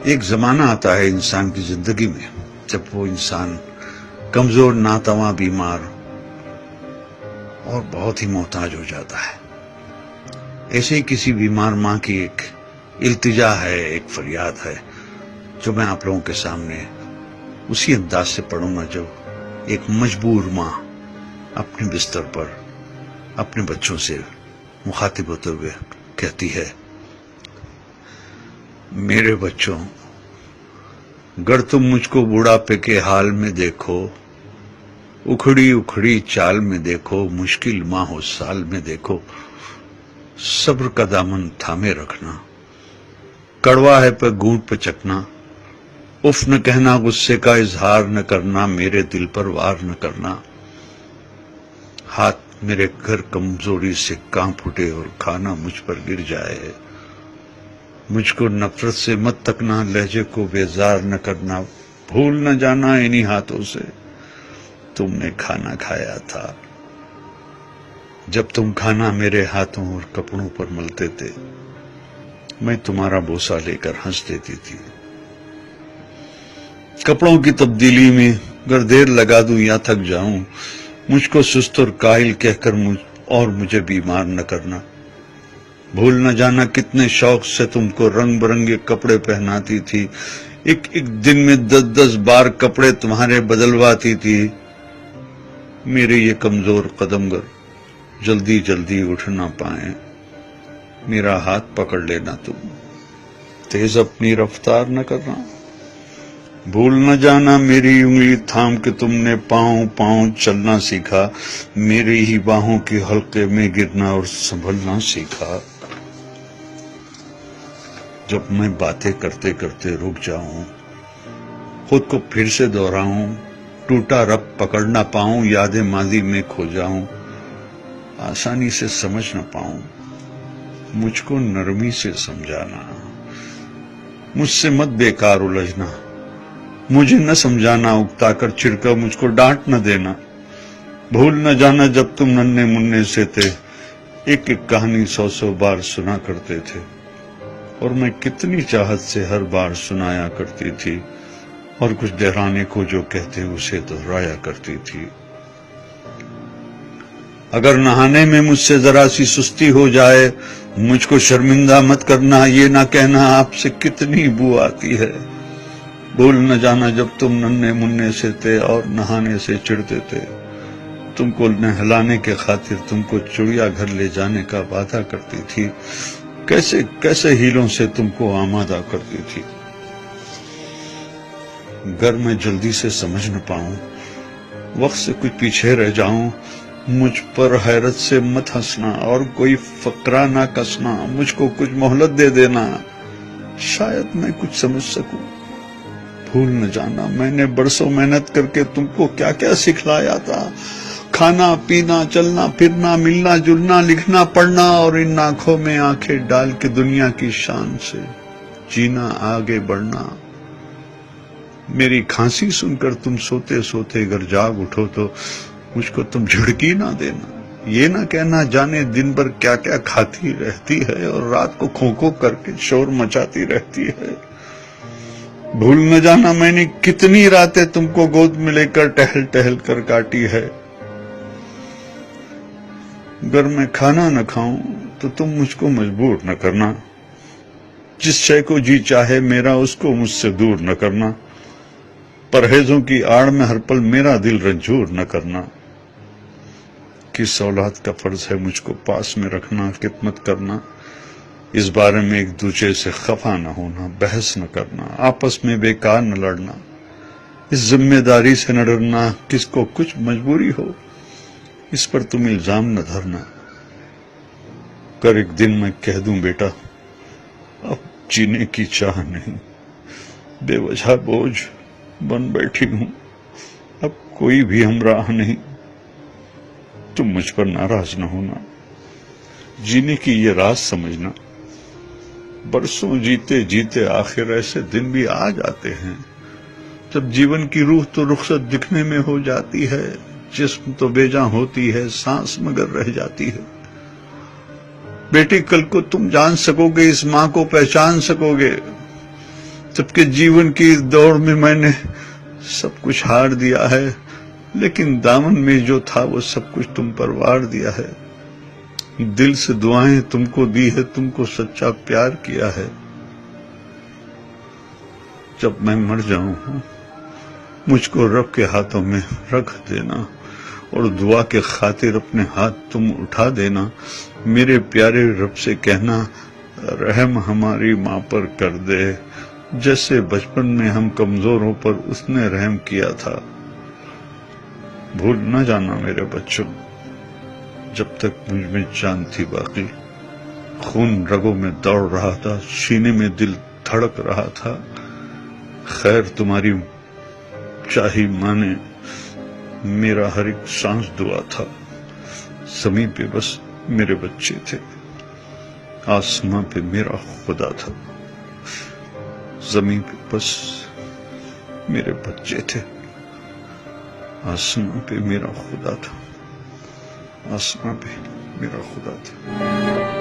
ایک زمانہ آتا ہے انسان کی زندگی میں جب وہ انسان کمزور، ناتواں، بیمار اور بہت ہی محتاج ہو جاتا ہے۔ ایسے ہی کسی بیمار ماں کی ایک التجا ہے، ایک فریاد ہے، جو میں آپ لوگوں کے سامنے اسی انداز سے پڑھوں گا جو ایک مجبور ماں اپنے بستر پر اپنے بچوں سے مخاطب ہوتے ہوئے کہتی ہے، میرے بچوں، گر تم مجھ کو بڑھاپے کے حال میں دیکھو، اکھڑی اکھڑی چال میں دیکھو، مشکل ماہ و سال میں دیکھو، صبر کا دامن تھامے رکھنا، کڑوا ہے پہ گھونٹ پہ چکنا، اف نہ کہنا، غصے کا اظہار نہ کرنا، میرے دل پر وار نہ کرنا، ہاتھ میرے گھر کمزوری سے کانپ اٹھے اور کھانا مجھ پر گر جائے، مجھ کو نفرت سے مت تکنا، لہجے کو بیزار نہ کرنا، بھول نہ جانا انہی ہاتھوں سے تم نے کھانا کھایا تھا، جب تم کھانا میرے ہاتھوں اور کپڑوں پر ملتے تھے، میں تمہارا بوسہ لے کر ہنس دیتی تھی، کپڑوں کی تبدیلی میں گر دیر لگا دوں یا تھک جاؤں، مجھ کو سست اور کاہل کہہ کر مجھے بیمار نہ کرنا، بھول نہ جانا کتنے شوق سے تم کو رنگ برنگے کپڑے پہناتی تھی، ایک دن میں 10 بار کپڑے تمہارے بدلواتی تھی، میرے یہ کمزور قدم گر جلدی جلدی اٹھ نہ پائیں، میرا ہاتھ پکڑ لینا تم، تیز اپنی رفتار نہ کرنا، بھول نہ جانا میری انگلی تھام کے تم نے پاؤں پاؤں چلنا سیکھا، میری ہی باہوں کے حلقے میں گرنا اور سنبھلنا سیکھا، جب میں باتیں کرتے کرتے رک جاؤں، خود کو پھر سے دہراؤں، ٹوٹا رب پکڑ نہ پاؤں، یادیں ماضی میں کھو جاؤں، آسانی سے سمجھ نہ پاؤں، مجھ کو نرمی سے سمجھانا، مجھ سے مت بیکار الجھنا، مجھے نہ سمجھانا اکتا کر چھڑکا، مجھ کو ڈانٹ نہ دینا، بھول نہ جانا جب تم ننھے منھے سے تھے، ایک ایک کہانی 100 بار سنا کرتے تھے، اور میں کتنی چاہت سے ہر بار سنایا کرتی تھی، اور کچھ دہرانے کو جو کہتے اسے دہرایا کرتی تھی، اگر نہانے میں مجھ سے ذرا سی سستی ہو جائے، مجھ کو شرمندہ مت کرنا، یہ نہ کہنا آپ سے کتنی بو آتی ہے، بھول نہ جانا جب تم ننھے منھے سے تھے اور نہانے سے چڑھتے تھے، تم کو نہلانے کے خاطر تم کو چڑیا گھر لے جانے کا وعدہ کرتی تھی، کیسے کیسے ہیلوں سے تم کو آمادہ کرتی تھی، گر میں جلدی سے سمجھ نہ پاؤں، وقت سے کچھ پیچھے رہ جاؤں، مجھ پر حیرت سے مت ہنسنا اور کوئی فقرہ نہ کسنا، مجھ کو کچھ مہلت دے دینا، شاید میں کچھ سمجھ سکوں، بھول نہ جانا میں نے برسوں محنت کر کے تم کو کیا کیا سکھلایا تھا، کھانا پینا چلنا پھرنا ملنا جلنا لکھنا پڑھنا، اور ان آنکھوں میں آنکھیں ڈال کے دنیا کی شان سے جینا آگے بڑھنا، میری کھانسی سن کر تم سوتے سوتے اگر جاگ اٹھو تو مجھ کو تم جھڑکی نہ دینا، یہ نہ کہنا جانے دن بھر کیا کیا کھاتی رہتی ہے اور رات کو کھو کھو کر کے شور مچاتی رہتی ہے، بھول نہ جانا میں نے کتنی راتیں تم کو گود میں لے کر ٹہل ٹہل کر کاٹی ہے، اگر میں کھانا نہ کھاؤں تو تم مجھ کو مجبور نہ کرنا، جس شے کو جی چاہے میرا اس کو مجھ سے دور نہ کرنا، پرہیزوں کی آڑ میں ہر پل میرا دل رنجور نہ کرنا، کس اولاد کا فرض ہے مجھ کو پاس میں رکھنا، خدمت کرنا، اس بارے میں ایک دوسرے سے خفا نہ ہونا، بحث نہ کرنا، آپس میں بیکار نہ لڑنا، اس ذمہ داری سے نہ ڈرنا، کس کو کچھ مجبوری ہو اس پر تم الزام نہ دھرنا، کر ایک دن میں کہہ دوں بیٹا اب جینے کی چاہ نہیں، بے وجہ بوجھ بن بیٹھی ہوں، اب کوئی بھی ہمراہ نہیں، تم مجھ پر ناراض نہ ہونا، جینے کی یہ راز سمجھنا، برسوں جیتے جیتے آخر ایسے دن بھی آ جاتے ہیں جب جیون کی روح تو رخصت دکھنے میں ہو جاتی ہے، جسم تو بے جاں ہوتی ہے، سانس مگر رہ جاتی ہے، بیٹی کل کو تم جان سکو گے، اس ماں کو پہچان سکو گے، جبکہ جیون کی اس دوڑ میں میں نے سب کچھ ہار دیا ہے، لیکن دامن میں جو تھا وہ سب کچھ تم پر وار دیا ہے۔ دل سے دعائیں تم کو دی ہے، تم کو سچا پیار کیا ہے۔ جب میں مر جاؤں مجھ کو رب کے ہاتھوں میں رکھ دینا، اور دعا کے خاطر اپنے ہاتھ تم اٹھا دینا۔ میرے پیارے رب سے کہنا رحم ہماری ماں پر کر دے، جیسے بچپن میں ہم کمزوروں پر اس نے رحم کیا تھا۔ بھول نہ جانا میرے بچوں، جب تک مجھ میں جان تھی باقی، خون رگوں میں دوڑ رہا تھا، سینے میں دل دھڑک رہا تھا۔ خیر تمہاری چاہی ماں نے میرا ہر ایک سانس دعا تھا۔ زمین پہ بس میرے بچے تھے، آسماں پہ میرا خدا تھا۔ زمین پہ بس میرے بچے تھے، آسماں پہ میرا خدا تھا، آسماں پہ میرا خدا تھا۔